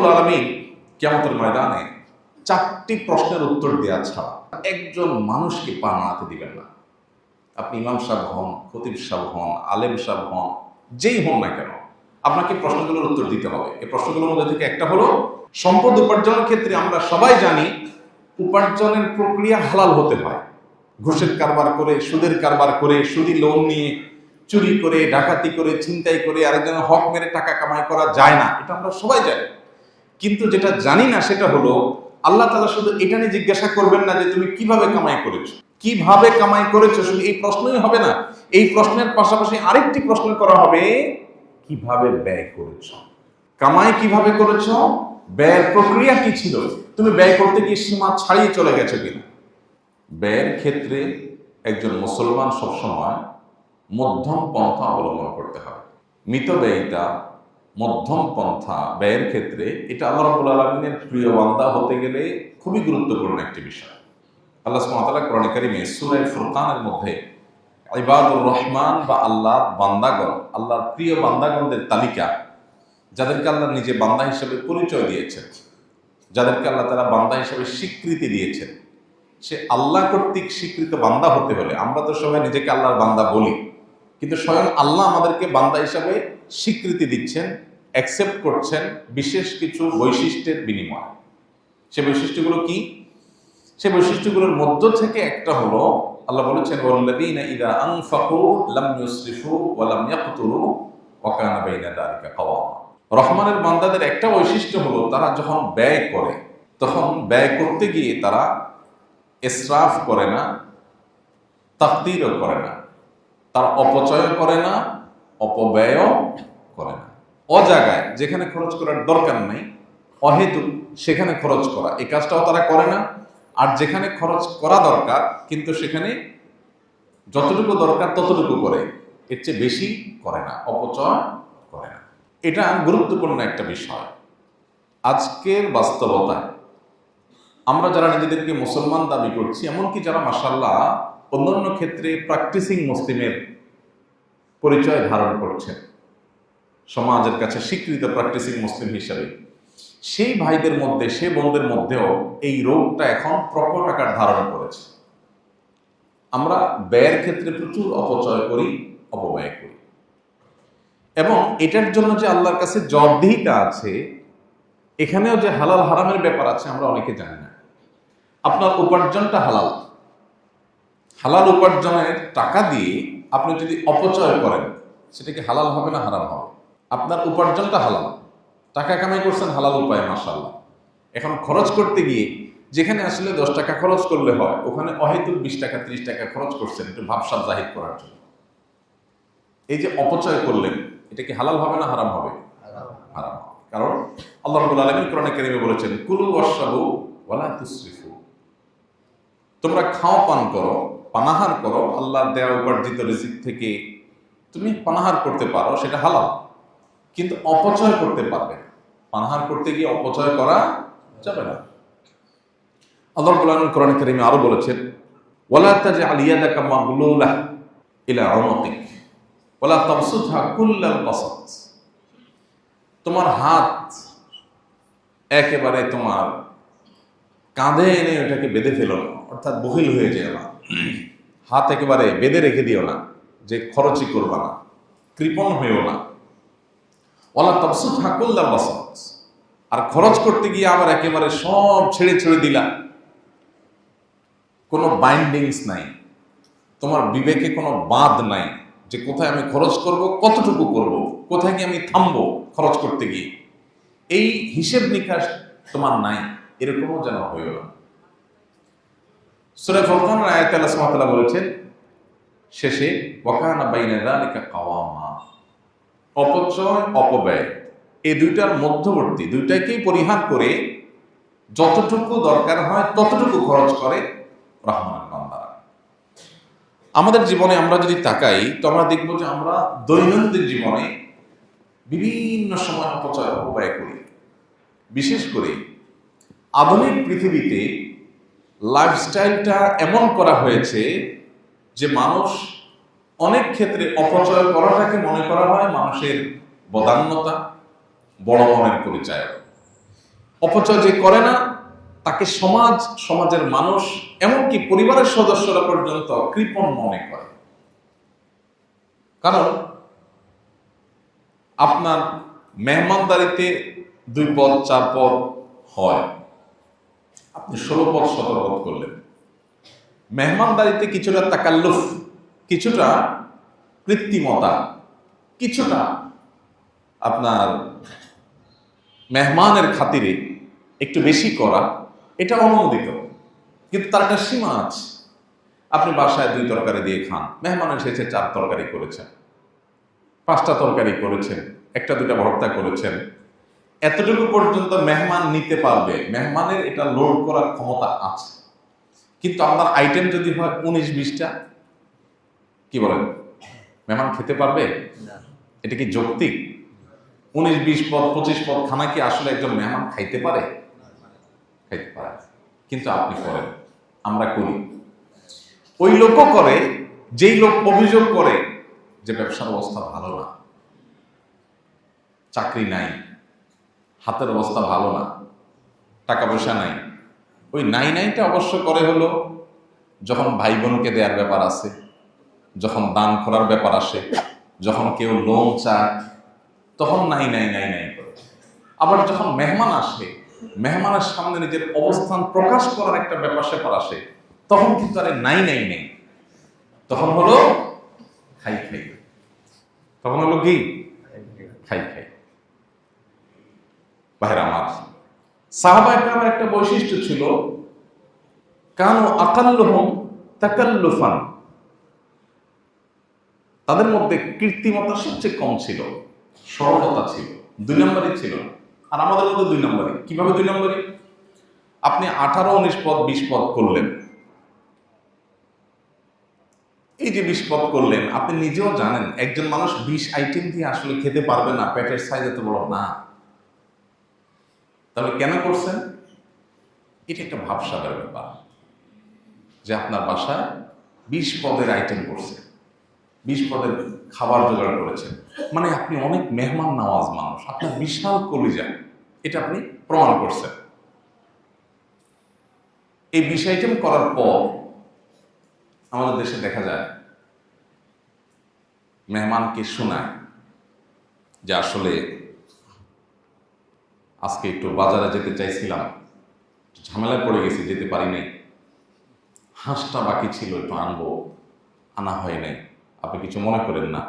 রব্বুল আলামিন কিয়ামতের ময়দানে 4টি প্রশ্নের উত্তর দেওয়া ছাড়া একজন মানুষকে পা নাড়াতে দিবেন না। আপনি ইমাম সাহেব হন, খতিব সাহেব হন, আলেম সাহেব হন, যেই হন না কেন, আপনাকে প্রশ্নগুলোর উত্তর দিতে হবে। এই প্রশ্নগুলোর মধ্যে থেকে একটা হলো, সম্পদ উপার্জনের ক্ষেত্রে আমরা সবাই জানি উপার্জনের প্রক্রিয়া হালাল হতে হয়। ঘুষের কারবার করে, সুদের কারবার করে, সুদি লোন নিয়ে, চুরি করে, ডাকাতি করে, ছিনতাই করে আরেকজনের হক মেরে টাকা কামাই করা যায় না, এটা আমরা সবাই জানি। কিন্তু যেটা জানি না সেটা হলো, আল্লাহ তাআলা শুধু এটা নিয়ে জিজ্ঞাসা করবেন না যে তুমি কিভাবে কামাই করেছো, কিভাবে কামাই করেছো, শুধু এই প্রশ্নই হবে না। এই প্রশ্নের পাশাপাশি আরেকটি প্রশ্ন করা হবে, কিভাবে ব্যয় করেছো। কামাই কিভাবে করেছো, ব্যয়ের প্রক্রিয়া কি ছিল, তুমি ব্যয় করতে গিয়ে সীমা ছাড়িয়ে চলে গেছো কিনা। ব্যয়ের ক্ষেত্রে একজন মুসলমান সবসময় মধ্যম পন্থা অবলম্বন করতে হবে। মিতব্যয়িতা, মধ্যম পন্থা ব্যয়ের ক্ষেত্রে, এটা আল্লাহ রাব্বুল আলামিনের প্রিয় বান্দা হতে গেলে খুবই গুরুত্বপূর্ণ একটি বিষয়। আল্লাহ সুবহানাহু ওয়া তাআলা কোরআন কারীমে সূরা ফুরকানের মধ্যে ইবাদুর রহমান বা আল্লাহর বান্দাগণ, আল্লাহর প্রিয় বান্দাগণদের তালিকা, যাদেরকে আল্লাহ নিজে বান্দা হিসেবে পরিচয় দিয়েছেন, যাদেরকে আল্লাহ তাআলা বান্দা হিসেবে স্বীকৃতি দিয়েছেন, সে আল্লাহ কর্তৃক স্বীকৃত বান্দা হতে হলে, আমরা তো সবাই নিজেকে আল্লাহর বান্দা বলি, কিন্তু স্বয়ং আল্লাহ আমাদেরকে বান্দা হিসাবে স্বীকৃতি দিচ্ছেন, অ্যাকসেপ্ট করছেন বিশেষ কিছু বৈশিষ্ট্যের বিনিময়ে। সে বৈশিষ্ট্যগুলো কি? সে বৈশিষ্ট্যগুলোর মধ্য থেকে একটা হলো, আল্লাহ বলেছেন ওয়াল্লাযীনা ইযা আনফাকু লাম ইউসরিফু ওয়া লাম ইয়াকতুরু ওয়া কানা বাইনা যালিকা কাওয়ামা। রহমানের বান্দাদের একটা বৈশিষ্ট্য হলো, তারা যখন ব্যয় করে তখন ব্যয় করতে গিয়ে তারা ইসরাফ করে না, তাকদীরও করে না, তার অপচয় করে না, অপব্যয়ও করে না। অজাগায় যেখানে খরচ করার দরকার নেই, অহেতুক সেখানে খরচ করা, এই কাজটাও তারা করে না। আর যেখানে খরচ করা দরকার কিন্তু সেখানে যতটুকু দরকার ততটুকু করে, এর চেয়ে বেশি করে না, অপচয় করে না। এটা গুরুত্বপূর্ণ একটা বিষয়। আজকের বাস্তবতায় আমরা যারা নিজেদেরকে মুসলমান দাবি করছি, এমনকি যারা মাশাআল্লাহ অন্যান্য ক্ষেত্রে প্র্যাকটিসিং মুসলিমের পরিচয় ধারণ করছেন, সমাজের কাছে স্বীকৃত প্র্যাকটিসিং মুসলিম হিসাবে, সেই ভাইদের মধ্যে, সে বোনদের মধ্যেও এই রোগটা এখন প্রকট আকার ধারণ করেছে। আমরা ব্যয়ের ক্ষেত্রে প্রচুর অপচয় করি, অপব্যয় করি, এবং এটার জন্য যে আল্লাহর কাছে জবাবদিহিতা আছে, এখানেও যে হালাল হারামের ব্যাপার আছে, আমরা অনেকে জানি না। আপনার উপার্জনটা হালাল, হালাল উপার্জনের টাকা দিয়ে আপনি যদি অপচয় করেন, সেটা কি হালাল হবে না হারাম হবে? আপনার উপার্জনটা হালাল, টাকা কামাই করছেন হালাল উপায়ে, মাশাআল্লাহ। এখন খরচ করতে গিয়ে যেখানে আসলে 10 টাকা খরচ করলে হয়, ওখানে অহেতুক 20 টাকা 30 টাকা খরচ করছেন একটু ভাবসাব জাহির করার জন্য। এই যে অপচয় করলেন, এটা কি হালাল হবে না হারাম হবে? হারাম হবে। কারণ আল্লাহ রাব্বুল আলামিন কোরআনে কারীমে বলেছেন, কুলু ওয়াশরাবু ওয়ালা তুসরিফু। তোমরা খাও, পান করো, পানাহার করো, আল্লাহর দেয়া উপার্জিত রিজিক থেকে তুমি পানাহার করতে পারো, সেটা হালাল, কিন্তু অপচয় করতে পারবে না। পানাহার করতে গিয়ে অপচয় করা যাবে না। আল্লাহ রাব্বুল আলামিন কোরআনে কারীমে আরো বলেছেন, ওয়ালা তাজআল ইয়াদাকা মাগলুলা ইলা উনুকিক ওয়ালা তাবসুতহা কুল্লাল বাসাত। তোমার হাত একেবারে তোমার কাঁধে এনে ওটাকে বেঁধে ফেলো না, অর্থাৎ বহিল হয়ে যেও না। হাত একেবারে বেঁধে রেখে দিও না, যে খরচই করবা না, কৃপণ হয়েও না। ওয়ালা তাবসুতহা কুল্লাল বাসাত। আর খরচ করতে গিয়ে আবার একেবারে সব ছেড়ে ছেড়ে দিলা, কোনো বাইন্ডিংস নাই, তোমার বিবেকে কোনো বাঁধ নাই যে কোথায় আমি খরচ করব, কতটুকু করব, কোথায় গিয়ে আমি থামবো খরচ করতে গিয়ে, এই হিসেব নিকাশ তোমার নাই, এরকমও যেন হইও না। সূরা ফুরকানের আয়াতে আল্লাহ সুবহানাহু ওয়া তাআলা বলেছেন শেষে, ওয়া কানা বাইনা যালিকা কাওয়ামা। অপচয় অপব্যয় এই দুইটার মধ্যবর্তী, দুইটাকেই পরিহার করে যতটুকু দরকার হয় ততটুকু খরচ করে রহমানের বান্দারা। আমাদের জীবনে আমরা যদি তাকাই, তো আমরা দেখব যে আমরা দৈনন্দিন জীবনে বিভিন্ন সময় অপচয় অপব্যয় করি। বিশেষ করে আধুনিক পৃথিবীতে লাইফস্টাইলটা এমন করা হয়েছে যে মানুষ অনেক ক্ষেত্রে অপচয় করাটাকে মনে করা হয় মানুষের বদান্যতা, বড় মনের পরিচয়। অপচয় যে করে না তাকে সমাজ, সমাজের মানুষ, এমনকি পরিবারের সদস্যরা পর্যন্ত কৃপণ মনে করে। কারণ আপনার মেহমানদারিতে 2 পদ 4 পদ হয়, আপনি 16 পদ 17 পদ করলেন। মেহমানদারিতে কিছুটা তাকাল্লুফ, কিছুটা কৃত্রিমতা, কিছুটা আপনার মেহমানের খাতিরে একটু বেশি করা, এটা অনুমোদিত, কিন্তু তার একটা সীমা আছে। আপনি বাসায় 2 তরকারি দিয়ে খান, মেহমান এসেছে 4 তরকারি করেছেন, 5টা তরকারি করেছেন, 1-2টা ভর্তা করেছেন, এতটুকু পর্যন্ত মেহমান নিতে পারবে, মেহমানের এটা লোড করার ক্ষমতা আছে। কিন্তু আপনার আইটেম যদি হয় 19-20টা, কি বলেন, মেহমান খেতে পারবে? এটা কি যৌক্তিক? 19-20 পদ 25 পদ খানা কি আসলে একজন মেহমান খাইতে পারে? খাইতে পারে। কিন্তু আপনি করেন, আমরা করি। ওই লোকও করে যেই লোক অভিযোগ করে যে ব্যবসার অবস্থা ভালো না, চাকরি নাই, হাতের অবস্থা ভালো না, টাকা পয়সা নাই। ওই নাইটা অবশ্য করে হলো যখন ভাই বোনকে দেওয়ার ব্যাপার আছে, যখন দান করার ব্যাপার আসে, যখন কেউ লোন চায়, তখন নাই করে। আবার যখন মেহমান আসে, মেহমানের সামনে নিজের অবস্থান প্রকাশ করার একটা ব্যাপার স্যাপার আসে, তখন কিন্তু আরে নাই, তখন হলো খাই। তখন হলো কি? খাই। ভাইরা আমার, সাহাবায়ে কেরামের একটা বৈশিষ্ট্য ছিল, কানু আকাল্লুহুম তাকাল্লুফান, তাদের মধ্যে কৃত্রিমতা সবচেয়ে কম ছিল, সরলতা ছিল, 2 নম্বরই ছিল। আর আমাদের মধ্যে 2 নম্বরই। কিভাবে 2 নম্বরই? আপনি 18, 19 পদ 20 পদ করলেন, এই যে 20 পদ করলেন, আপনি নিজেও জানেন একজন মানুষ 20 আইটেম দিয়ে আসলে খেতে পারবে না, পেটের সাইজ এত বড় না। তাহলে কেন করছেন? এটা একটা ভাবসাবের ব্যাপার যে আপনার বাসায় 20 পদের আইটেম করছে, 20 পদের খাবার জোগাড় করেছেন, মানে আপনি অনেক মেহমান নওয়াজ মানুষ, আপনার বিশাল কলিজা, এটা আপনি প্রমাণ করছেন। এই 20 আইটেম করার পর আমাদের দেশে দেখা যায় মেহমানকে শোনায় যে আসলে আজকে একটু বাজারে যেতে চাইছিলাম, ঝামেলায় পড়ে গেছি, যেতে পারি নাই, হাঁসটা বাকি ছিল, একটু আনবো, আনা হয় নাই, আপনি কিছু মনে করেন না।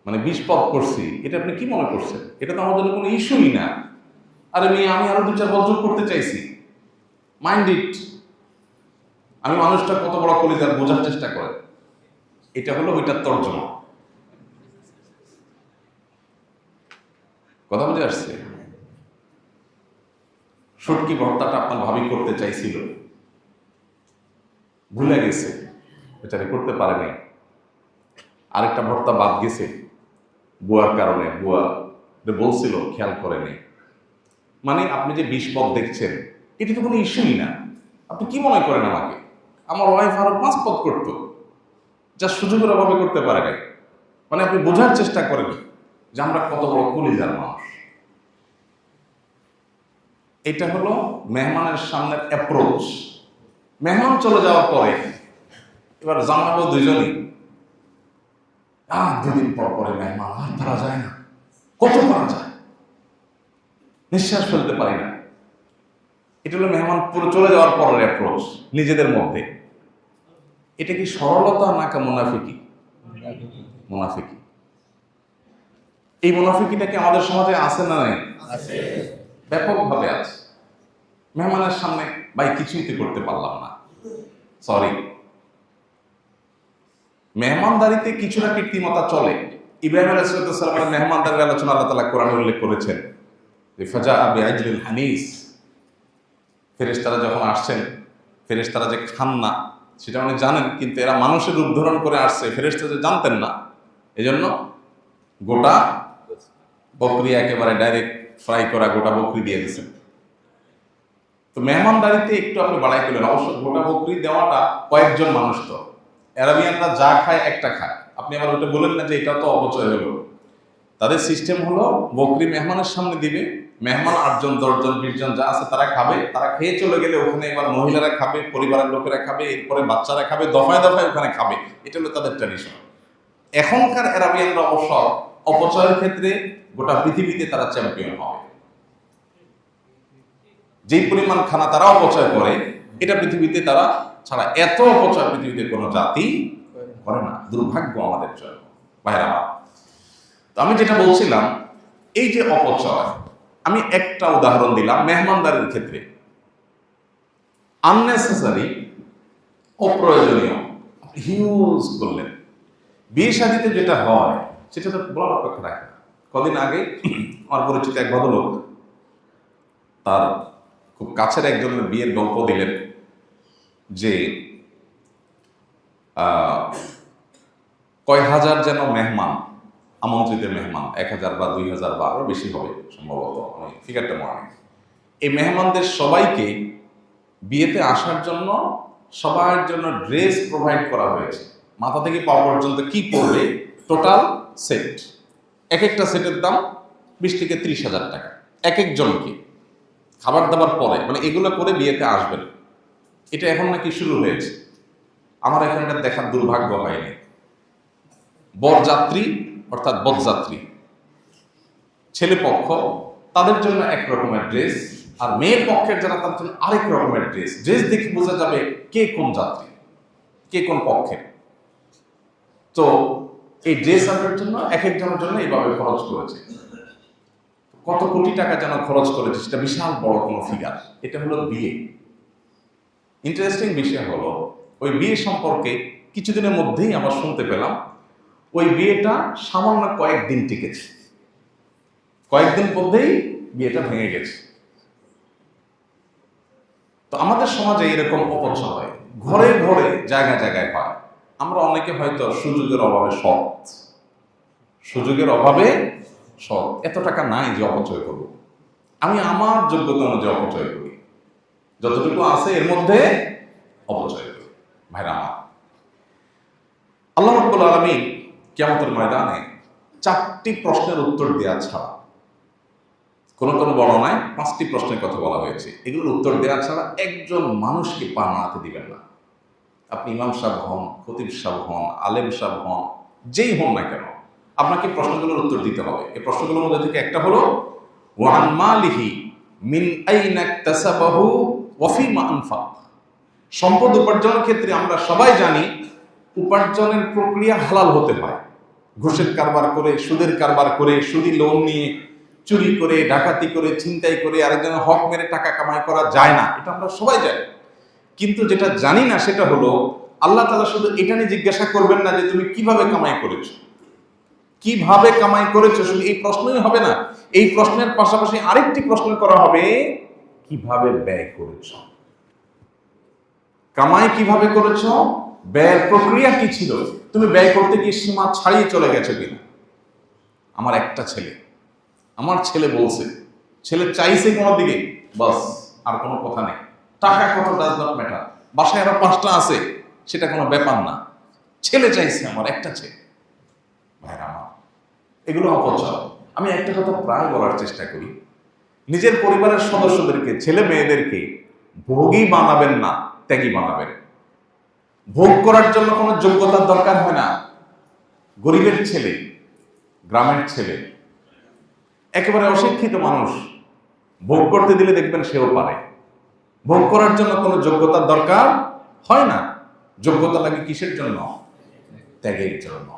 মানে 20 পদ করছি, এটা আপনি কি মনে করছেন? এটা তো আমাদের কোনো ইস্যুই না। আরে আমি আরো 2-4 পদ যোগ করতে চাইছি, মাইন্ড ইট। আমি মানুষটা কত বড় কলিজার বোঝার চেষ্টা করে, এটা হলো ওইটার তর্জমা। কথা বুঝে আসছে? শুটকি ভর্তাটা আপনার ভাবি করতে চাইছিল, ভুলে গেছে, বেচারি করতে পারে নাই। আরেকটা ভর্তা বাদ গেছে বুয়ার কারণে, বুয়া বলছিল, খেয়াল করে নেই। মানে আপনি যে 20 পদ দেখছেন, এটা তো কোনো ইস্যুই না। আপনি কি মনে করেন আমাকে? আমার ওয়াইফ আরো 5 পদ করতো, যা সুযোগের অভাবে করতে পারে নাই। মানে আপনি বোঝার চেষ্টা করেন যে আমরা কত বড় কলিজার মানুষ। এটা হলো মেহমানের সামনের অ্যাপ্রোচ। মেহমান চলে যাওয়ার পরে এবার জানাবো দুজনই, 2 দিন পরে মেহমান, আর পারা যায় না, কত পারা যায়, নিঃশ্বাস ফেলতে পারি না। এটা হলো মেহমান পুরো চলে যাওয়ার পরের অ্যাপ্রোচ নিজেদের মধ্যে। এটা কি সরলতা নাকি মুনাফিকি? মুনাফিকি। এই মুনাফিকিটা কি আমাদের সমাজে আছে না নাই? আছে, ব্যাপকভাবে আছে। মেহমানের সামনে ভাই কিছুই তো করতে পারলাম না, সরি। মেহমানদারিতে কিছুটা কৃত্রিমতা চলে। ইব্রাহিম আলাইহিস সালামের মেহমানদারির আলোচনা আল্লাহ তাআলা কোরআনে উল্লেখ করেছেন যে ফাজাআ বিআজলিল হানিস, ফেরেশতারা যখন আসছেন, ফেরেশতারা যে খান না সেটা উনি জানেন, কিন্তু এরা মানুষের রূপ ধারণ করে আসছে, ফেরেশতারা যে জানতেন না, এজন্য গোটা বকরি একেবারে ডাইরেক্ট ফ্রাই করা গোটা বকরি দিয়ে দিয়েছেন। তো মেহমানদারিতে একটু আপনি বাড়াই করলেন, অবশ্য গোটা বকরি দেওয়াটা কয়েকজন মানুষ, তো অ্যারাবিয়ানরা যা খায় একটা খায়, আপনি আবার ওটা বলেন না যে এটা তো অপচয় হলো। তাদের সিস্টেম হলো বকরি মেহমানের সামনে দিবে, মেহমান 8 জন 10 জন 20 জন যা আছে তারা খাবে, তারা খেয়ে চলে গেলে ওখানে এবার মহিলারা খাবে, পরিবারের লোকেরা খাবে, এরপরে বাচ্চারা খাবে, দফায় দফায় ওখানে খাবে। এটা হলো তাদের ট্র্যাডিশন। এখনকার আরবিয়ানরা অবশ্য অপচয়ের ক্ষেত্রে গোটা পৃথিবীতে তারা চ্যাম্পিয়ন হবে। যেই পরিমাণ খানা তারা অপচয় করে, এটা পৃথিবীতে তারা ছাড়া এত অপচয় পৃথিবীতে কোনো জাতি করে না। দুর্ভাগ্য আমাদের জন্য ভাইরা। তো আমি যেটা বলছিলাম, এই যে অপচয়, আমি একটা উদাহরণ দিলাম মেহমানদারির ক্ষেত্রে। আননেসেসারি, অপ্রয়োজনীয় হিউজ করলেন। বিয়ে শাদীতে যেটা হয় সেটা তো বলার অপেক্ষা রাখে না। কদিন আগে আমার পরিচিত এক ভদ্রলোক তার খুব কাছের একজনের বিয়ের গল্প দিলেন যে কয় হাজার যেন মেহমান, আমন্ত্রিত মেহমান, 1000 বা 2000 বা আরো বেশি হবে সম্ভবত, আমি ফিগারটা মনে নেই। এই মেহমানদের সবাইকে বিয়েতে আসার জন্য সবার জন্য ড্রেস প্রোভাইড করা হয়েছে। মাথা থেকে পা পর্যন্ত কি পড়বে টোটাল সেট, এক একটা সেটের দাম 20 থেকে 30,000 টাকা এক একজনকে, খাবার দাবার পরে, মানে এগুলো করে বিয়েতে আসবেন। এটা এখন নাকি শুরু হয়েছে। আমার এখন এটা দেখার দুর্ভাগ্য হয়নি। বরযাত্রী অর্থাৎ বরযাত্রী ছেলে পক্ষ, তাদের জন্য এক রকমের ড্রেস, আর মেয়ের পক্ষের যারা তার জন্য আরেক রকমের ড্রেস। ড্রেস দেখে বোঝা যাবে কে কোন যাত্রী, কে কোন পক্ষের। তো এই ড্রেস আনার জন্য এক একজনের জন্য এইভাবে খরচ করেছে। কত কোটি টাকা যেন খরচ করেছে, সেটা বিশাল বড় কোনো ফিগার। এটা হলো বিয়ে। ইন্টারেস্টিং বিষয় হলো, ওই বিয়ে সম্পর্কে কিছুদিনের মধ্যেই আমরা শুনতে পেলাম ওই বিয়েটা সামান্য কয়েকদিন টিকেছে, কয়েকদিন মধ্যেই বিয়েটা ভেঙে গেছে। তো আমাদের সমাজে এরকম অপচয় হয়, ঘরে ঘরে জায়গায় জায়গায় পায়। আমরা অনেকে হয়তো সুযোগের অভাবে সৎ, সুযোগের অভাবে সৎ, এত টাকা নাই যে অপচয় করব। আমি আমার যোগ্যতা অনুযায়ী অপচয় করি, যতটুকু আছে এর মধ্যে অপচয় করি। ভাইরা আমার, আল্লাহ রাব্বুল আলামিন কিয়ামতের ময়দানে 4টি প্রশ্নের উত্তর দেওয়া ছাড়া, কোন কোন বর্ণনায় 5টি প্রশ্নের কথা বলা হয়েছে, এগুলোর উত্তর দেওয়া ছাড়া একজন মানুষকে পা নাড়াতে দিবেন না। আপনি ইমাম সাহেব হন, খতিব সাহেব হন, আলেম সাহেব হন, যেই হন না কেন, আপনাকে প্রশ্নগুলোর উত্তর দিতে হবে। এই প্রশ্নগুলোর মধ্যে থেকে একটা হলো ওয়ান মালিহি মিন আইনা ইকতাসাবাহু ওয়া ফিমা আনফাক। সম্পদ উপার্জনের ক্ষেত্রে আমরা সবাই জানি উপার্জনের প্রক্রিয়া হালাল হতে হয়। ঘুষের কারবার করে, সুদের কারবার করে, সুদি লোন নিয়ে, চুরি করে, ডাকাতি করে, ছিনতাই করে আরেকজনের হক মেরে টাকা কামাই করা যায় না, এটা আমরা সবাই জানি। কিন্তু যেটা জানি না সেটা হলো, আল্লাহ তাআলা শুধু এটা নিয়ে জিজ্ঞাসা করবেন না যে তুমি কিভাবে কামাই করেছো, কিভাবে কামাই করেছো, শুধু এই প্রশ্নই হবে না। এই প্রশ্নের পাশাপাশি আরেকটি প্রশ্ন করা হবে, কিভাবে ব্যয় করেছো। কামাই কিভাবে করেছো, ব্যয়ের প্রক্রিয়া কি ছিল, তুমি ব্যয় করতে গিয়ে সীমা ছাড়িয়ে চলে গেছো কিনা। আমার একটা ছেলে, আমার ছেলে বলছে, ছেলে চাইছে কোনো দিকে, বাস আর কোনো কথা নেই। টাকা কত ডাজ নট ম্যাটার, বাসায় আরো 5টা আছে, সেটা কোনো ব্যাপার না, ছেলে চাইছে, আমার একটা ছেলে। ভাইরা আমার, এগুলো অপচয়। আমি একটা কথা প্রায় বলার চেষ্টা করি, নিজের পরিবারের সদস্যদেরকে, ছেলে মেয়েদেরকে ভোগী বানাবেন না, ত্যাগী বানাবেন। ভোগ করার জন্য কোনো যোগ্যতার দরকার হয় না। গরিবের ছেলে, গ্রামের ছেলে, একেবারে অশিক্ষিত মানুষ ভোগ করতে দিলে দেখবেন সেও পারে। ভোগ করার জন্য কোনো যোগ্যতার দরকার হয় না। যোগ্যতা লাগে কিসের জন্য? ত্যাগের জন্য।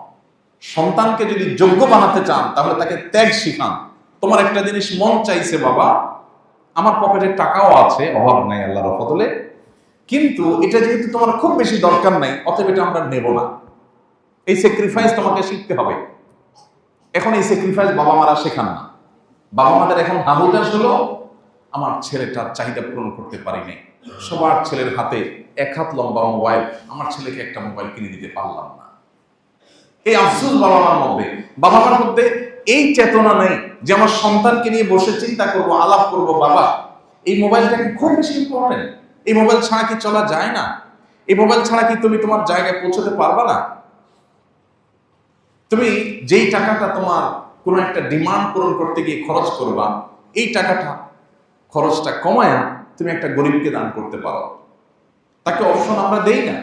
সন্তানকে যদি যোগ্য বানাতে চান তাহলে তাকে ত্যাগ শিখান। তোমার একটা জিনিস মন চাইছে বাবা, আমার পকেটে টাকাও আছে, অভাব নাই আল্লাহর ফজলে, কিন্তু এটা যেহেতু তোমার খুব বেশি দরকার নাই, অতএব এটা আমরা নেব না। এই স্যাক্রিফাইস তোমাকে শিখতে হবে। এখন এই স্যাক্রিফাইস বাবা মারা শেখান না। বাবা মাদের এখন হাহুতাশ হলো, আমার ছেলেটার চাহিদা পূরণ করতে পারি নাই। সবার ছেলের হাতে 1 হাত লম্বা মোবাইল, আমার ছেলেকে একটা মোবাইল কিনে দিতে পারলাম না। এই আফসোস বাবা মার মধ্যে। বাবা মার মধ্যে এই চেতনা নেই যে আমার সন্তানকে নিয়ে বসে চিন্তা করব, আলাপ করব, বাবা এই মোবাইলটা কি খুব বেশি ইম্পর্টেন্ট? এই মোবাইল ছাড়া কি চলা যায় না? এই মোবাইল ছাড়া কি তুমি তোমার জায়গায় পৌঁছতে পারবা না? তুমি যেই টাকাটা তোমার কোন একটা ডিমান্ড পূরণ করতে গিয়ে খরচ করবা, এই টাকাটা খরচটা কমায়া তুমি একটা গরিবকে দান করতে পারো। তাকে অপশন আমরা দেই না।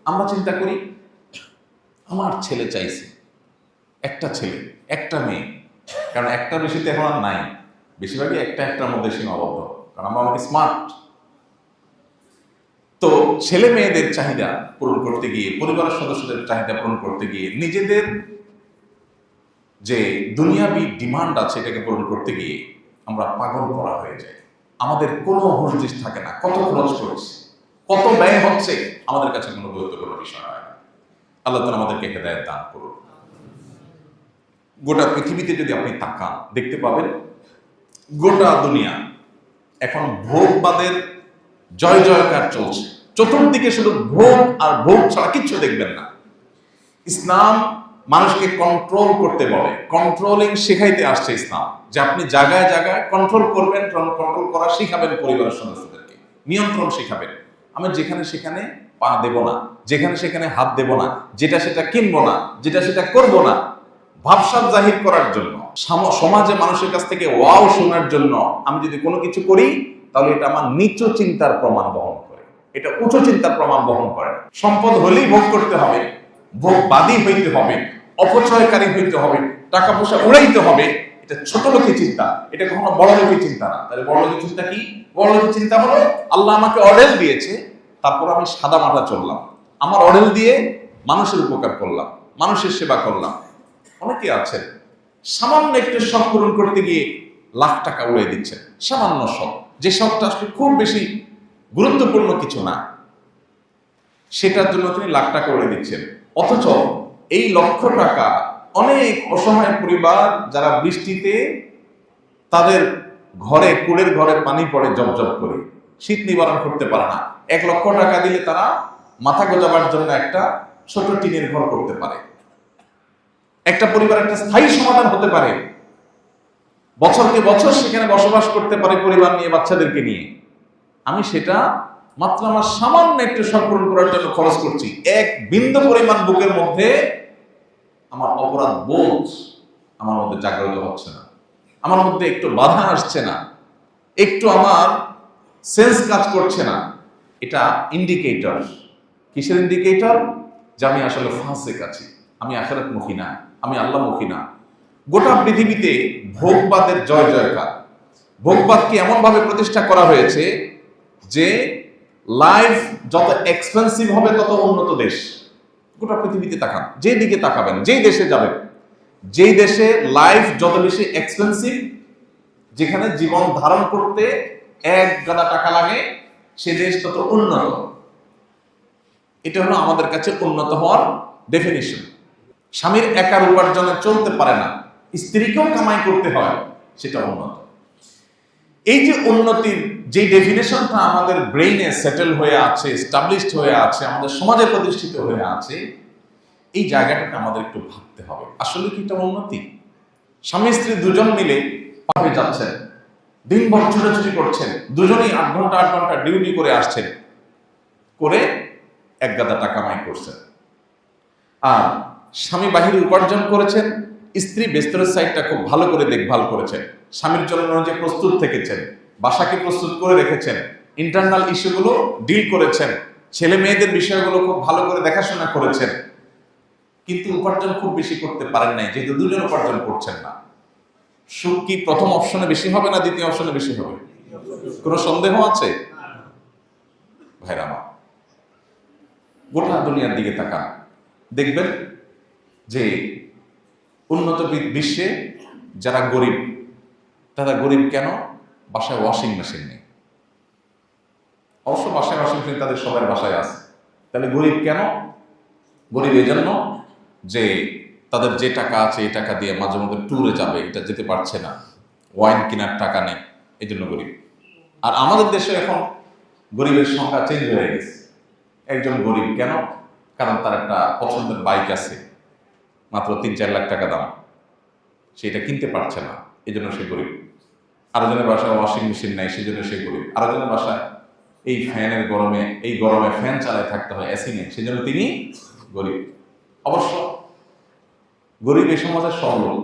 আমরা চিন্তা করি আমার ছেলে চাইছে, একটা ছেলে একটা মেয়ে, কারণ একটা বেশিতে এখন আর নাই, বেশিরভাগই একটার মধ্যে সীমাবদ্ধ, কারণ আমরা অনেক স্মার্ট। তো ছেলে মেয়েদের চাহিদা পূরণ করতে গিয়ে, পরিবারের সদস্যদের চাহিদা পূরণ করতে গিয়ে, নিজেদের যে দুনিয়াবি ডিমান্ড আছে এটাকে পূরণ করতে গিয়ে আমরা পাগল করা হয়ে যাই। আমাদের কোনো হুঁশ থাকে না, কত খরচ করছি, কত ব্যয় হচ্ছে, আমাদের কাছে কোনো গুরুত্বপূর্ণ বিষয় হয় না। আল্লাহ তাআলা আমাদেরকে হেদায়েত দান করুন। গোটা পৃথিবীতে যদি আপনি তাকান, দেখতে পাবেন গোটা দুনিয়া এখন ভোগবাদের জয় জয়কার চলছে। চতুর্দিকে শুধু ভোগ আর ভোগ ছাড়া কিচ্ছু দেখবেন না। ইসলাম মানুষকে কন্ট্রোল করতে বলে, কন্ট্রোলিং শেখাইতে আসছে ইসলাম, যে আপনি জায়গায় জায়গায় কন্ট্রোল করবেন, কন্ট্রোল করা শিখাবেন পরিবারের সদস্যদেরকে, নিয়ন্ত্রণ শিখাবেন। আমি যেখানে সেখানে পা দেব না, যেখানে সেখানে হাত দেব না, যেটা সেটা কিনবো না, যেটা সেটা করবো না, ভাবসাব জাহির করার জন্য, সমাজে মানুষের কাছ থেকে ওয়াও শোনার জন্য আমি যদি কোনো কিছু করি, তাহলে এটা আমার নিচু চিন্তার প্রমাণ বহন করে, এটা উঁচু চিন্তার প্রমাণ বহন করে। সম্পদ হলেই ভোগ করতে হবে, ভোগবাদী হইতে হবে, অপচয়কারী হইতে হবে, টাকা পয়সা উড়াইতে হবে, এটা ছোট লোকের চিন্তা, এটা কখনো বড় লোকের চিন্তা না। তাহলে বড় লোকের চিন্তা কি? বড় লোকের চিন্তা হলো আল্লাহ আমাকে অর্ডার দিয়েছে, তারপর আমি সাদা মাটা চললাম, আমার অর্ডার দিয়ে মানুষের উপকার করলাম, মানুষের সেবা করলাম। অনেকে আছেন সামান্য একটু শখ পূরণ করতে গিয়ে লাখ টাকা উড়িয়ে দিচ্ছেন, সামান্য শখ, যে শখটা আসলে খুব বেশি গুরুত্বপূর্ণ কিছু না, সেটার জন্য তিনি লাখ টাকা উড়িয়ে দিচ্ছেন। অথচ এই লক্ষ টাকা অনেক অসহায় পরিবার যারা বৃষ্টিতে তাদের ঘরে, কুড়ের ঘরে পানি পড়ে জবজব করে, শীত নিবারণ করতে পারে না, 1 লক্ষ টাকা দিলে তারা মাথা গোজাবার জন্য একটা ছোট টিনের ঘর করতে পারে, একটা পরিবার একটা স্থায়ী সমাধান হতে পারে, বছরকে বছর সেখানে বসবাস করতে পারে পরিবার নিয়ে, বাচ্চাদেরকে নিয়ে। আমি সেটা মাত্র আমার সামান্য একটু সম্পূর্ণ করার জন্য খরচ করছি। এক বিন্দু পরিমাণ বুকের মধ্যে আমার অপরাধ বোধ আমার মধ্যে জাগ্রত হচ্ছে না, আমার মধ্যে একটু বাধা আসছে না, একটু আমার সেন্স কাজ করছে না। এটা ইন্ডিকেটর। কিসের ইন্ডিকেটর? যে আমি আসলে ফাসিক আছি, আমি আখিরাতমুখী না, আমি আল্লাহমুখী না। গোটা পৃথিবীতে ভোগবাদের জয় জয়কার। ভোগবাদকে এমন ভাবে প্রতিষ্ঠা করা হয়েছে যে লাইফ যত এক্সপেন্সিভ হবে তত উন্নত দেশ। গোটা পৃথিবীতে তাকান, যেই দিকে তাকাবেন, যেই দেশে যাবেন, যেই দেশে লাইফ যত বেশি এক্সপেন্সিভ, যেখানে জীবন ধারণ করতে 1 গাদা টাকা লাগে, সে দেশ তত উন্নত। এটা হলো আমাদের কাছে উন্নত হওয়ার ডেফিনিশন। স্বামীর একার উপার্জনে চলতে পারে না, স্ত্রীকেও কামাই করতে হয়, সেটা উন্নত। এই যে উন্নতির যে ডেফিনেশনটা আমাদের ব্রেইনে সেটেল হয়ে আছে, এস্টাবলিশড হয়ে আছে, আমাদের সমাজে প্রতিষ্ঠিত হয়ে আছে, এই জায়গাটাকে আমাদের একটু ভাবতে হবে, আসলে কি এটা উন্নতি? স্বামী স্ত্রী দুজন মিলে পাবে যাচ্ছেন, দিনভর ছুটাছুটি করছেন, দুজনেই 8 ঘন্টা 8 ঘন্টা ডিউটি করে আসছেন, করে 1 গাদা টাকা কামাই করছেন। আর স্বামী বাহিরে উপার্জন করেছেন, স্ত্রী বেস্তরের সাইডটা খুব ভালো করে দেখভাল করেছেন, স্বামীর জন্য যে প্রস্তুত থেকেছেন, বাসাকে প্রস্তুত করে রেখেছেন, ইন্টারনাল ইস্যুগুলো ডিল করেছেন, ছেলে মেয়েদের বিষয়গুলো খুব ভালো করে দেখাশোনা করেছেন। কিন্তু উপার্জন খুব বেশি করতে পারেন নাই, যেহেতু দুজন উপার্জন করছেন না। সুখ কি প্রথম অপশনে বেশি হবে না দ্বিতীয় অপশনে বেশি হবে? কোনো সন্দেহ আছে? ভাইরা আমার, গোটা দুনিয়ার দিকে তাকান, দেখবেন যে উন্নত বিশ্বে যারা গরিব, তারা গরিব কেন? বাসায় ওয়াশিং মেশিন নেই। অবশ্য বাসায় ওয়াশিং মেশিন তাদের সবার বাসায় আছে। তাহলে গরিব কেন? গরিব এই জন্য যে তাদের যে টাকা আছে এই টাকা দিয়ে মাঝে মধ্যে ট্যুরে যাবে, এটা যেতে পারছে না, ওয়াইন কেনার টাকা নেই, এই জন্য গরিব। আর আমাদের দেশে এখন গরিবের সংখ্যা চেঞ্জ হয়ে গেছে। একজন গরিব কেন? কারণ তার একটা পছন্দের বাইক আছে, মাত্র 3-4 লাখ টাকা দাম, সেটা কিনতে পারছে না, এই জন্য সে গরিব। আরেকজনের বাসায় ওয়াশিং মেশিন নেই, সেই জন্য সে গরিব। আরেকজনের বাসায় এই ফ্যানের গরমে, এই গরমে ফ্যান চালায় থাকতে হয়, এসি নেই, সেই জন্য তিনি গরিব। অবশ্য গরিব এই সমাজের সব লোক,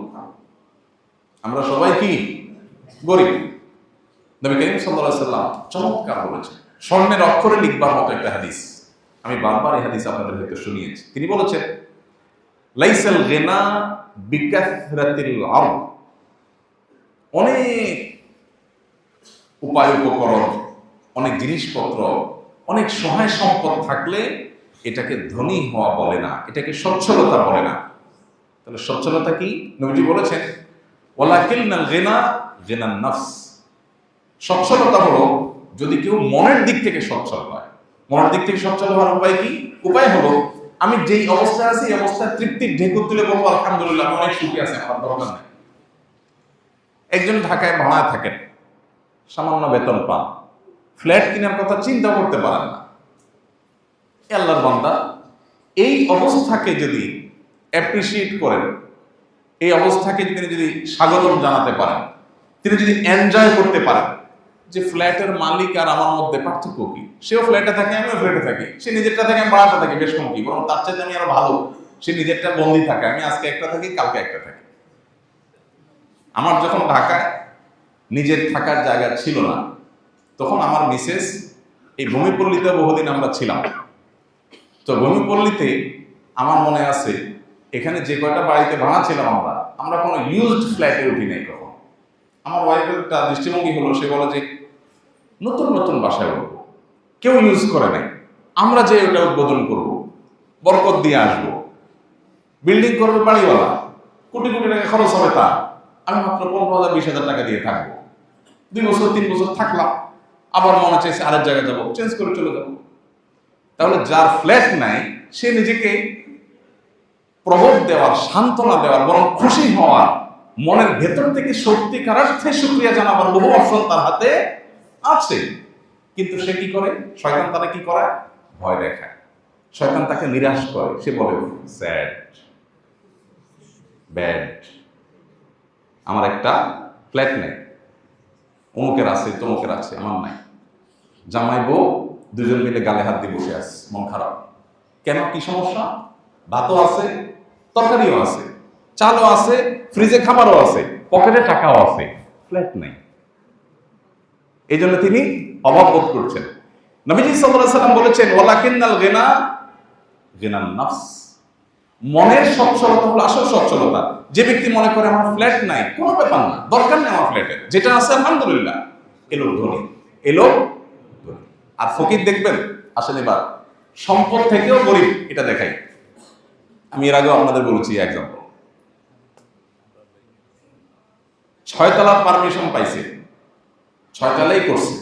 আমরা সবাই কি গরিব। নবী করিম সাল্লাল্লাহু আলাইহি ওয়াসাল্লাম চমৎকার বলেছেন, স্বর্ণের অক্ষরে লিখবার মতো একটা হাদিস। আমি বারবার এই হাদিস আপনাদের হয়তো শুনিয়েছি। তিনি বলেছেন, লাইসাল গিনা বিকাসরাতিল আরদ, অনেক উপায় উপকরণ, অনেক জিনিসপত্র, অনেক সহায় সম্পদ থাকলে এটাকে ধনী হওয়া বলে না, এটাকে সচ্ছলতা বলে না। তাহলে সচ্ছলতা কি? নবীজি বলেছেন, ওয়ালাকিন্নাল গিনা গিনান নফস, সচ্ছলতা হলো যদি কেউ মনের দিক থেকে সচ্ছল হয়। মনের দিক থেকে সচ্ছল হওয়ার উপায় কি? উপায় হলো আমি যেই অবস্থায় আছি এই অবস্থায় তৃপ্তির ঢেকুর তুলে বলবো আলহামদুলিল্লাহ, আমি অনেক সুখী আছি, আমার দরকার নেই। একজন ঢাকায় ভাড়ায় থাকেন, সামান্য বেতন পান, ফ্ল্যাট কেনার কথা চিন্তা করতে পারেন না। আল্লাহর বান্দা এই অবস্থাকে যদি অ্যাপ্রিসিয়েট করেন, এই অবস্থাকে তিনি যদি স্বাগতম জানাতে পারেন, তিনি যদি এনজয় করতে পারেন যে ফ্ল্যাটের মালিক আর আমার মধ্যে পার্থক্য কি, সেও ফ্ল্যাটে থাকে আমিও ফ্ল্যাটে থাকি, সে নিজেরটা থাকে আমি বাড়াতে থাকি, বেশ কম কি, বরং তার চাইতে আমি আরো ভালো, সে নিজেরটা বন্দি থাকে, আমি আজকে একটা থাকি কালকে একটা থাকি। আমার যখন ঢাকায় নিজের থাকার জায়গা ছিল না, তখন আমার মিসেস এই ভূমিপল্লীতে বহুদিন আমরা ছিলাম। তো ভূমিপল্লীতে আমার মনে আছে এখানে যে কয়টা বাড়িতে ভাড়া ছিলাম আমরা কোনো ইউজড ফ্ল্যাটে উঠি নাই কখন। আমার ওয়াইফের একটা দৃষ্টিভঙ্গি হলো, সে বলে যে নতুন নতুন বাসায় উঠবো, কেউ ইউজ করে নাই, আমরা যে ওটা উদ্বোধন করব, বরকত দিয়ে আসবো, বিল্ডিং করবে বাড়িওয়ালা, কোটি কোটি টাকা খরচ হবে, তা আমি মাত্র 15,000-20,000 টাকা দিয়ে থাকবো। 2 বছর 3 বছর থাকলাম, আবার মনে চাইছে আরেক জায়গায় যাবো, চেঞ্জ করে চলে যাবো। তাহলে যার ফ্ল্যাট নাই সে নিজেকে প্রবোধ দেওয়ার, সান্ত্বনা দেওয়ার, বরং খুশি হওয়ার, মনের ভেতর থেকে সত্যিকার অর্থে শুকরিয়া জানাবার বহু অপশন তার হাতে আছে। কিন্তু সে কি করে? শয়তান তাকে কি করে? ভয় দেখায়, শয়তান তাকে নিরাশ করে। সে বলে স্যাড, ব্যাড, আমার একটা ফ্ল্যাট নেই, অমুকের আছে, তমুকের আছে, আমার নাই। জামাই বউ দুজন মিলে গালে হাত দিয়ে বসে আছে, মন খারাপ। কেন? কি সমস্যা? ভাতও আছে, তরকারিও আছে, চালও আছে, ফ্রিজে খাবারও আছে, পকেটে টাকাও আছে, ফ্ল্যাট নেই। এই জন্য তিনি অভাব বোধ করছেন। নবীজি সাল্লাল্লাহু আলাইহি ওয়াসাল্লাম বলেছেন, ওয়ালাকিন্নাল গিনা গিনান নফস, মনের সচ্ছলতা হলো আসল সচ্ছলতা। যে ব্যক্তি মনে করে আমার ফ্ল্যাট নাই, কোনো ব্যাপার না, দরকার নেই আমার ফ্ল্যাটের, যেটা আছে আলহামদুলিল্লাহ, এলো ধনী, এলো ধনী। আর ফকির দেখবেন, আসেন এবার সম্পদ থেকেও গরিব, এটা দেখাই। আমি এর আগেও আপনাদের বলেছি এক্সাম্পল। 6 তলা পারমিশন পাইছে, 6 তলাই করছে,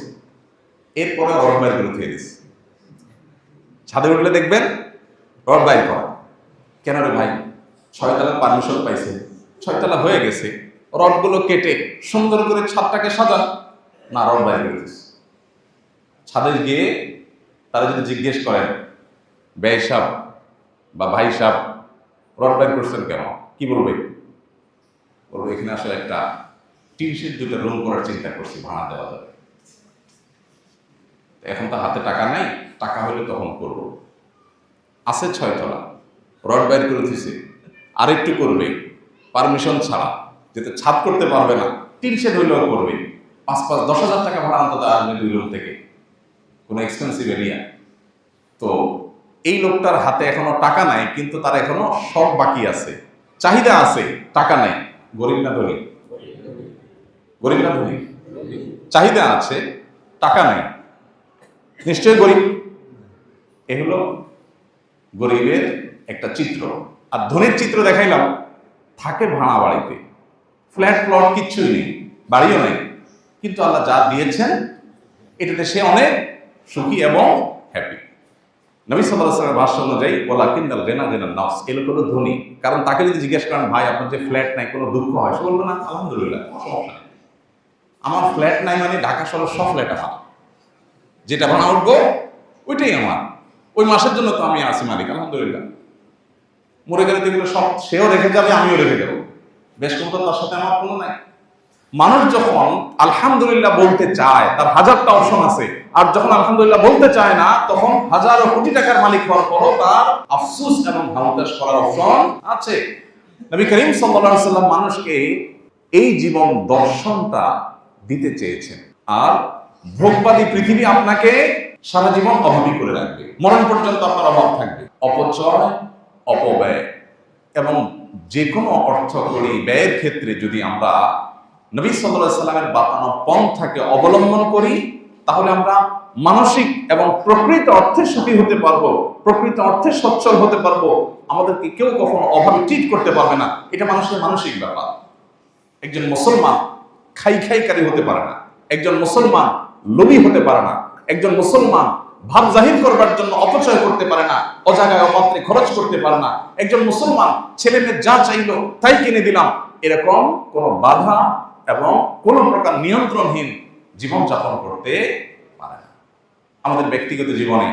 এরপরে রড বাইর করে থুয়ে দিচ্ছে। ছাদে উঠলে দেখবেন রড বাইর করা। কেন রে ভাই? 6 তলার পারমিশন পাইছে, 6 তলা হয়ে গেছে, রডগুলো কেটে সুন্দর করে ছাদটাকে সাজান না, রড বাইর করে দিচ্ছে। ছাদে গিয়ে তারা যদি জিজ্ঞেস করেন, ব্যয় সাহেব বা ভাই সাহেব রড বাইর করছেন কেন, কি বলবে? বলবো এখানে আসলে একটা টিনশেড 2টা রুম করার চিন্তা করছি, ভাড়া দেওয়া যাবে, এখন তো হাতে টাকা নাই, টাকা হলে তখন করব। আছে 6 তলা, রড বাইর করে দিয়েছে, আরেকটু করবে পারমিশন ছাড়া, যেতে ছাদ করতে পারবে না, টিনশেড হইলেও করবে, 5-10,000 টাকা ভাড়া অন্তত আসবে 2 রুম থেকে, কোনো এক্সপেন্সিভ এরিয়া। তো এই লোকটার হাতে এখনো টাকা নাই, কিন্তু তার এখনো সব বাকি আছে, চাহিদা আছে, টাকা নাই। গরিব না ধনী? গরিব না ধনী? চাহিদা আছে, টাকা নাই, নিশ্চয়ই গরিব। এ হলো গরিবের একটা চিত্র। আর ধনীর চিত্র দেখাইলাম, থাকে ভাড়া বাড়িতে, ফ্ল্যাট প্লট কিচ্ছুই নেই, বাড়িও নেই, কিন্তু আল্লাহ যা দিয়েছেন এটাতে সে অনেক সুখী এবং হ্যাপি। নবী সাল্লাল্লাহু আলাইহি ওয়াসাল্লামের ভাষ্য অনুযায়ী ওয়ালাকিন্নাল গিনা গিনান নফস, এই লোক হলো ধনী। কারণ তাকে যদি জিজ্ঞেস করেন, ভাই আপনার যে ফ্ল্যাট নাই, কোনো দুঃখ হয়? সে বলবে না, আলহামদুলিল্লাহ, কোনো সমস্যা নেই, আমার ফ্ল্যাট নাই মানে ঢাকা শহরের সব ফ্ল্যাট আমার, যেটা ভাড়া উঠবো ওইটাই আমার, ওই মাসের জন্য তো আমি আছি মালিক, আলহামদুলিল্লাহ। মরে গেলে যেগুলো সব সেও রেখে যাবে, আমিও রেখে যাবো, বেশ ক্ষমতা তার সাথে আমার কোনো নাই। মানুষ যখন আলহামদুলিল্লাহ বলতে চায়, তার হাজারটা অপশন আছে, আর যখন আলহামদুলিল্লাহ বলতে চায় না, তখন হাজারো কোটি টাকার মালিক হওয়ার পরও তার আফসোস এবং হামতাস করার অপশন আছে। নবী করিম সাল্লাল্লাহু আলাইহি ওয়াসাল্লাম মানুষকে এই জীবন দর্শনটা দিতে চেয়েছেন। আর ভোগবাদী পৃথিবী আপনাকে সারা জীবন অভাবী করে রাখবে, মরণ পর্যন্ত আপনার অভাব থাকবে। অপচয়, অপব্যয় এবং যে কোনো অর্থ করি ব্যয়ের ক্ষেত্রে যদি আমরা নবী সাল্লাল্লাহু আলাইহি সাল্লামের বাতানো পন্থাকে অবলম্বন করি, তাহলে আমরা মানসিক এবং প্রকৃত অর্থে সুখী হতে পারবো, প্রকৃত অর্থে সচ্ছল হতে পারবো। আমাদেরকে কেউ কখনো অভাবে ট্রিট করতে পারবে না। এটা মানুষের মানসিক ব্যাপার। একজন মুসলমান খাইকারি হতে পারে না, একজন মুসলমান লোভী হতে পারে না, একজন মুসলমান ভাব জাহির করবার জন্য অপচয় করতে পারে না, অজাগায় অপাত্রে খরচ করতে পারে না। একজন মুসলমান ছেলে মেয়ে যা চাইলো তাই কিনে দিলাম, এরকম কোন বাধা এবং কোন প্রকার নিয়ন্ত্রণহীন জীবন যাপন করতে পারে না। আমাদের ব্যক্তিগত জীবনে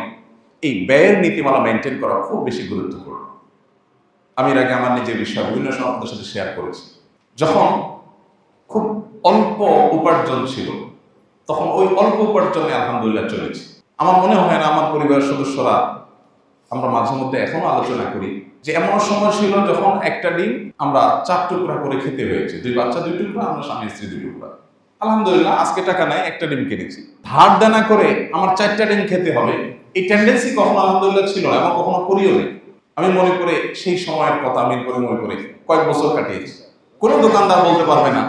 এই ব্যয়ের নীতিমালা মেনটেন করা খুব বেশি গুরুত্বপূর্ণ। আমি এর আগে আমার নিজের বিষয় বিভিন্ন সময় আপনাদের সাথে শেয়ার করেছি। যখন খুব অল্প উপার্জন ছিল, তখন ওই অল্প উপার্জনে আলহামদুলিল্লাহ চলেছে। আমার মনে হয় না আমার পরিবারের সদস্যরা, আমরা মাঝে মধ্যে এখনো আলোচনা করি যে এমন সময় ছিল যখন একটা ডিম আমরা 4 টুকরা করে খেতে হয়েছে, 2 বাচ্চা 2 টুকরা, আমরা স্বামী স্ত্রী 2 টুকরা। আলহামদুলিল্লাহ আজকে টাকা নাই, একটা ডিম কিনেছি। ধার দেনা করে আমার 4টা ডিম খেতে হবে, এই টেন্ডেন্সি কখনো আলহামদুলিল্লাহ ছিল না এবং কখনো করিও নেই। আমি মনে করে সেই সময়ের কথা আমি মনে করে কয়েক বছর কাটিয়েছি। কোনো দোকানদার বলতে পারবে না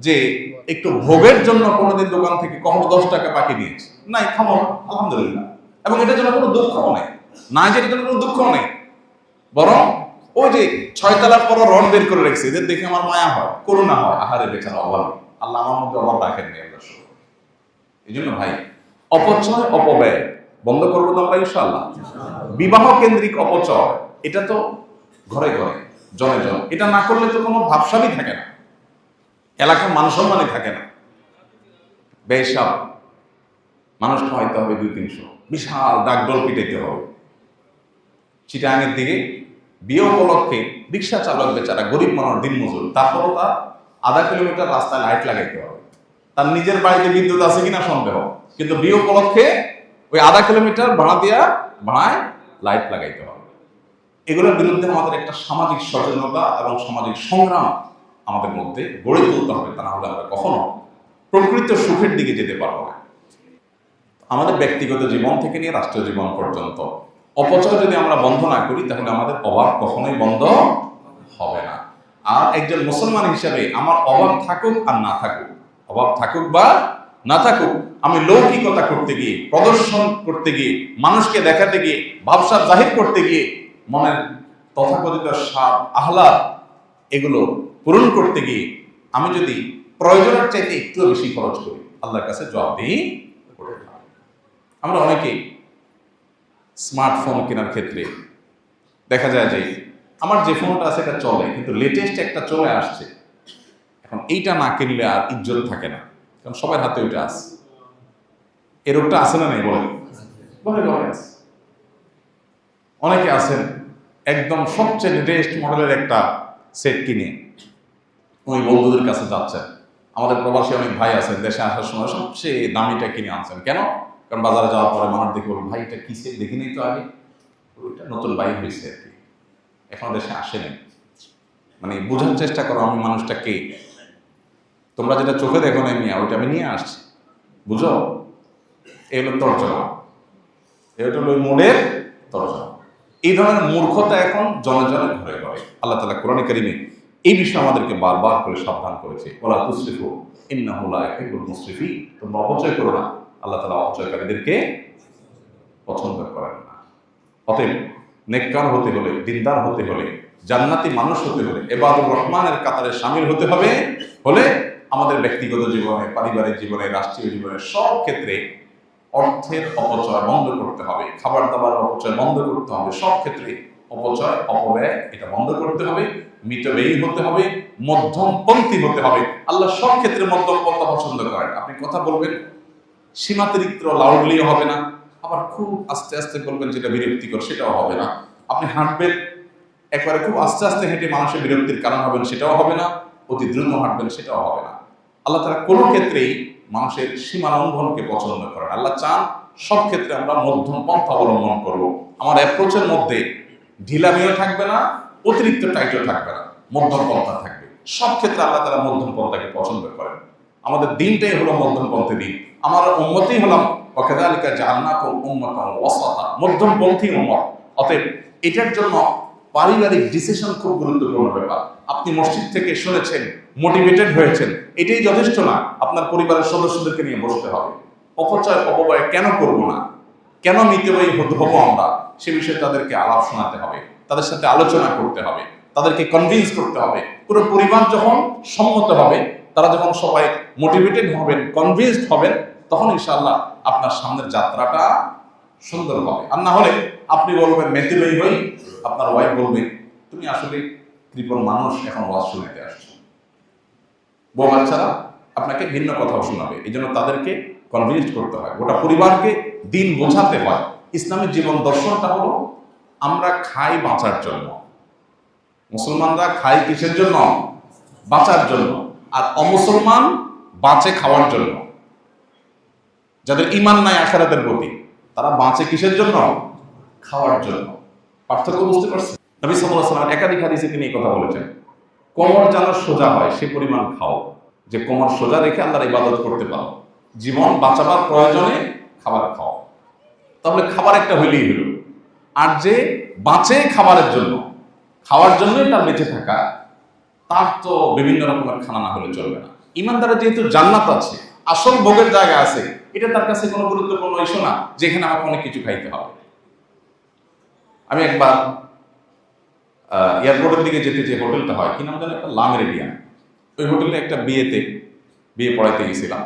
যে একটু ভোগের জন্য কোনোদিন দোকান থেকে কখনো 10 টাকা বাকি নিয়েছে, নাই, ক্ষমা, আলহামদুলিল্লাহ। এবং এটার জন্য কোনো দুঃখও নেই, না যে এটার জন্য কোনো দুঃখও নেই, বরং ওই যে 6 তলার পর রড বের করে রেখেছে, এদের দেখে আমার মায়া হয়, করুণা হয়, আহারে বেচারা অভাব, আল্লাহ আমার মধ্যে অভাব রাখেননি। এই জন্য ভাই, অপচয় অপব্যয় বন্ধ করবো তো আমরা ইনশাআল্লাহ। বিবাহ কেন্দ্রিক অপচয়, এটা তো ঘরে ঘরে জনে জনে, এটা না করলে তো কোনো ভাবসাবই থাকে না, এলাকার মান সম্মানই থাকে না। বেশাব মানুষ খাওয়াইতে হবে 200-300, বিশাল ডাকডোল পিটাইতে হবে। চিটাঙের দিকে বিয়ে উপলক্ষে রিক্সা চালক বেচারা গরিব মানুষ, দিনমজুর, তারপরও তার আধা কিলোমিটার রাস্তায় লাইট লাগাইতে হবে। তার নিজের বাড়িতে বিদ্যুৎ আছে কিনা সন্দেহ, কিন্তু বিয়ে উপলক্ষে ওই আধা কিলোমিটার ভাড়ায় লাইট লাগাইতে হবে। এগুলোর বিরুদ্ধে আমাদের একটা সামাজিক সচেতনতা এবং সামাজিক সংগ্রাম আমাদের মধ্যে গড়ে তুলতে হবে, তা না হলে আমরা কখনো প্রকৃত সুখের দিকে যেতে পারবো না। আমাদের ব্যক্তিগত জীবন থেকে নিয়ে রাষ্ট্রীয় জীবন পর্যন্ত অপচয় যদি আমরা বন্ধ না করি, তাহলে আমাদের অভাব কখনোই বন্ধ হবে না। আর একজন মুসলমান হিসাবে আমার অভাব থাকুক আর না থাকুক, অভাব থাকুক বা না থাকুক, আমি লৌকিকতা করতে গিয়ে, প্রদর্শন করতে গিয়ে, মানুষকে দেখাতে গিয়ে, ভাবসাব জাহির করতে গিয়ে, মনের তথাকথিত স্বাদ আহ্লাদ এগুলো পূরণ করতে গিয়ে আমি যদি প্রয়োজনের চাইতে একটু বেশি খরচ করি, আল্লাহর কাছে জবাবদিহি করতে হবে। আমরা অনেকেই স্মার্টফোন কেনার ক্ষেত্রে দেখা যায় যে আমার যে ফোনটা আছে এটা চলে, কিন্তু লেটেস্ট একটা চলে আসছে, এখন এইটা না কিনলে আর ইজ্জত থাকে না, কারণ সবার হাতে ওইটা আছে। এর রোগটা আছে না নেই বলেন? আছে। অনেকে আছেন একদম সবচেয়ে লেটেস্ট মডেলের একটা সেট কিনে ওই বন্ধুদের কাছে যাচ্ছেন। আমাদের প্রবাসী অনেক ভাই আছেন, দেশে আসার সময় সবচেয়ে দামিটা কিনে আনছেন। কেন? কারণ বাজারে যাওয়ার পরে মানুষ দেখে বলবে, ভাই এটা কি সেট, দেখিনি তো আগে, ওইটা নতুন বাইক হয়েছে আর কি, এখন দেশে আসেনি। মানে বোঝার চেষ্টা করো আমি মানুষটা কে, তোমরা যেটা চোখে দেখো না মিয়া, ওইটা আমি নিয়ে আসছি, বুঝো? এই হলো তর্জমা, এটা হলো মোড়ের তর্জমা। এই ধরনের মূর্খতা এখন জনে জনে ঘরে ঘরে। আল্লাহ তাআলা কোরআনে কারীমে এই বিষয়ে আমাদেরকে বারবার করে সাবধান করেছে, ওয়ালা তুসরিফু ইন্নাহু লা ইউহিব্বুল মুসরিফিন, তোমরা অপচয় করো না, আল্লাহ তাআলা অপচয়কারীদেরকে পছন্দ করেন না। অতএব নেককার হতে হলে, দিনদার হতে হলে, জান্নাতি মানুষ হতে হলে, ইবাদুর রহমানের কাতারে শামিল হতে হবে হলে আমাদের ব্যক্তিগত জীবনে, পারিবারিক জীবনে, রাষ্ট্রীয় জীবনে সব ক্ষেত্রে অর্থের অপচয় বন্ধ করতে হবে, খাবার দাবার অপচয় বন্ধ করতে হবে, সব ক্ষেত্রে অপচয় অপব্যয় এটা বন্ধ করতে হবে, মিতব্যয়ী হতে হবে, মধ্যমপন্থী হতে হবে। আল্লাহ সব ক্ষেত্রে মধ্যম পন্থা পছন্দ করেন। আপনি কথা বলবেন সীমাতিরিক্ত লাউডলিও হবে না, আবার খুব আস্তে আস্তে বলবেন যেটা বিরক্তিকর সেটাও হবে না। আপনি হাঁটবেন একবারে খুব আস্তে আস্তে হেঁটে মানুষের বিরক্তির কারণ হবেন সেটাও হবে না, অতি দ্রুত হাঁটবেন সেটাও হবে না। আল্লাহ তাআলা কোনো ক্ষেত্রেই মানুষের সীমা লঙ্ঘনকে পছন্দ করেন। আল্লাহ চান সব ক্ষেত্রে আমরা মধ্যম পন্থা অবলম্বন করব। আমার অ্যাপ্রোচের মধ্যে ঢিলামিও থাকবে না, অতিরিক্ত টাইটও থাকবে না, মধ্যম পন্থা থাকবে। সব ক্ষেত্রে আল্লাহ তাআলা মধ্যম পন্থাকে পছন্দ করেন। আমাদের দিনটাই হলো মধ্যমপন্থী দিন। আমরা উম্মতই হলাম ওয়াকাযালিকা জাআলনাকুম উম্মাতান ওয়াসাতা, মধ্যমপন্থী উম্মত। অতএব এটার জন্য পারিবারিক ডিসিশন খুব গুরুত্বপূর্ণ ব্যাপার। আপনি মসজিদ থেকে শুনেছেন, মোটিভেটেড হয়েছেন, এটাই যথেষ্ট না। আপনার পরিবারের সদস্যদেরকে নিয়ে বসতে হবে। অপব্যয় কেন করব না, কেন মিতব্যয়ী হবো আমরা, সে বিষয়ে তাদেরকে আলাপ শোনাতে হবে, তাদের সাথে আলোচনা করতে হবে, তাদেরকে কনভিন্স করতে হবে। পুরো পরিবার যখন সম্মত হবে, তারা যখন সবাই মোটিভেটেড হবেন, কনভিন্সড হবেন, তখন ইনশাআল্লাহ আপনার সামনের যাত্রাটা সুন্দর হবে। আর না হলে আপনি বলবেন মেতিলই হই, আপনার ওয়াইফ বলবে তুমি আসলে কৃপণ মানুষ, এখন ওয়াজ শুনতে আসছো। বউ বাচ্চারা আপনাকে ভিন্ন কথাও শোনাবে। এই জন্য তাদেরকে কনভিন্স করতে হয়, গোটা পরিবারকে দিন বোঝাতে হয়। ইসলামের জীবন দর্শনটা হলো আমরা খাই বাঁচার জন্য। মুসলমানরা খাই কিসের জন্য? বাঁচার জন্য। আর অমুসলমান বাঁচে খাওয়ার জন্য। যাদের ঈমান নাই আখিরাতের প্রতি, তারা বাঁচে কিসের জন্য? খাওয়ার জন্য। পার্থক্য বুঝতে পারছেন? নবী সাল্লাল্লাহু আলাইহি ওয়াসাল্লাম একাধিক হাদিসে তিনি এই কথা বলেছেন, কোমর যেন সোজা হয় সে পরিমাণ খাও, যে কোমর সোজা রেখে আল্লাহর ইবাদত করতে পারো। জীবন বাঁচাবার প্রয়োজনে খাবার খাও। তাহলে খাবার একটা হইলেই হলো। আর যে বাঁচে খাবারের জন্য, খাওয়ার জন্যই তার বেঁচে থাকা, তার তো বিভিন্ন রকমের খানা না হলে চলবে না। ইমানদারের যেহেতু জান্নাত আছে, আসল ভোগের জায়গা আছে, এটা তার কাছে কোনো গুরুত্বপূর্ণ ইস্যু না যে এখানে আমাকে অনেক কিছু খাইতে হবে। আমি একবার এয়ারপোর্টের দিকে যেতে, যে হোটেলটা হয়, কি নাম জানো, একটা লামেরিডিয়ান, ওই হোটেলে একটা বিয়ে পড়াইতে গেছিলাম।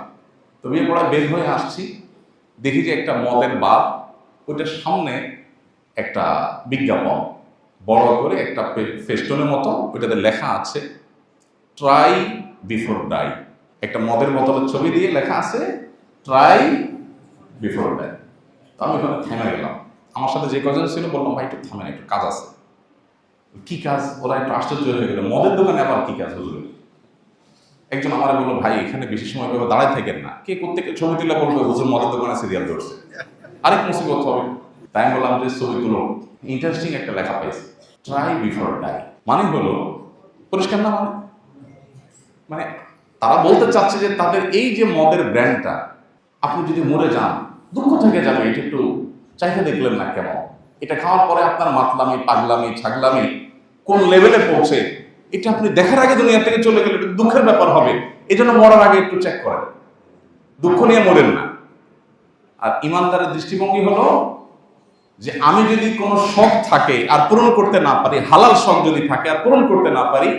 তো বিয়ে পড়ায় বের হয়ে আসছি, দেখি যে একটা মদের বার, ওইটার সামনে একটা বিজ্ঞাপন বড় করে একটা ফেস্টনের মতো, ওইটাতে লেখা আছে ট্রাই বিফোর ডাই। একটা মদের বোতলের ছবি দিয়ে লেখা আছে ট্রাই বিফোর ডাই। তো আমি ওখানে থেমে গেলাম। আমার সাথে যে কজন ছিল বললাম, ভাই একটু থামেন, একটু কাজ আছে। কি কাজ? ওরা একটু আশ্চর্য হয়ে গেল, মদের দোকানে আবার কি কাজ হুজুর? একজন আমার বললো, ভাই এখানে বেশি সময় পেবে দাঁড়ায় থাকেন না, কে কোত্থেকে ছবি তুলে বলবে হুজুর মদের দোকানে সিরিয়াল ধরছে, আরেক মুসিবত হবে। তাই আমি বললাম যে ছবি তুলো। ইন্টারেস্টিং একটা লেখা পাইছি, ট্রাই বিফোর ডাই। মানে হলো পরিষ্কার না, মানে তারা বলতে চাচ্ছে যে তাদের এই যে মদের ব্র্যান্ডটা, আপনি যদি মরে যান দুঃখ থেকে যাবে, এটা একটু চাইতে দেখলেন না কেমন? এটা খাওয়ার পরে আপনার মাতলামি, পাগলামি, ছাগলামি কোন লেভেলে পৌঁছে, এটা আপনি দেখার আগে দুনিয়া থেকে চলে গেলে এটা দুঃখের ব্যাপার হবে। এই জন্য মরার আগে একটু চেক করেন, দুঃখ নিয়ে মরেন না। আর ইমানদারের দৃষ্টিভঙ্গি হলো যে আমি যদি কোনো শখ থাকে আর পূরণ করতে না পারি, হালাল শখ যদি থাকে আর পূরণ করতে না পারি,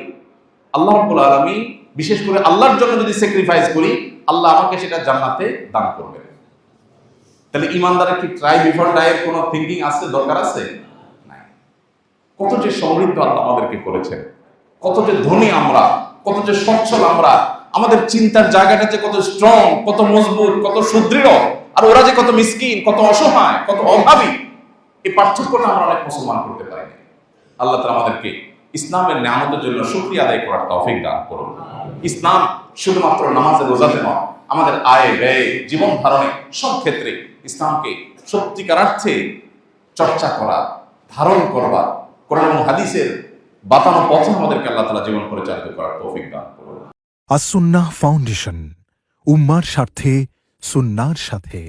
আল্লাহ রাব্বুল আলামিন বিশেষ করে আল্লাহর জন্য যদি স্যাক্রিফাইস করি, আল্লাহ আমাকে সেটা জান্নাতে দান করবে। তাহলে ইমানদারের কি ট্রাই বিফোর ডাই এর কোনো থিঙ্কিং আছে, দরকার আছে? নাই। কত যে সমৃদ্ধ আল্লাহ আমাদেরকে করেছেন, কত যে ধনী আমরা, কত যে সচ্ছল আমরা, আমাদের চিন্তার জায়গাটা যে কত স্ট্রং, কত মজবুত, কত সুদৃঢ়, আর ওরা যে কত মিসকিন, কত অসহায়, কত অভাবী, এই পার্থক্যটা আমরা অনেক মুসলমান করতে পারি না। আল্লাহ তাআলা আমাদেরকে ইসলামের নিয়ামতের জন্য শুকরিয়া আদায় করার তৌফিক দান করুন। ইসলাম শুধুমাত্র নামাজে রোজাতে নয়, আমাদের আয় ব্যয়, জীবন ধারণে সব ক্ষেত্রে ইসলামকে সত্যিকার অর্থে চর্চা করা, ধারণ করবার, কোরআন এবং হাদিসের বাতানো পথে আমাদেরকে আল্লাহ তাআলা জীবন পরিচালিত করার তৌফিক দান করুন। আস-সুন্নাহ ফাউন্ডেশন, উম্মার স্বার্থে সুন্নাহর সাথে।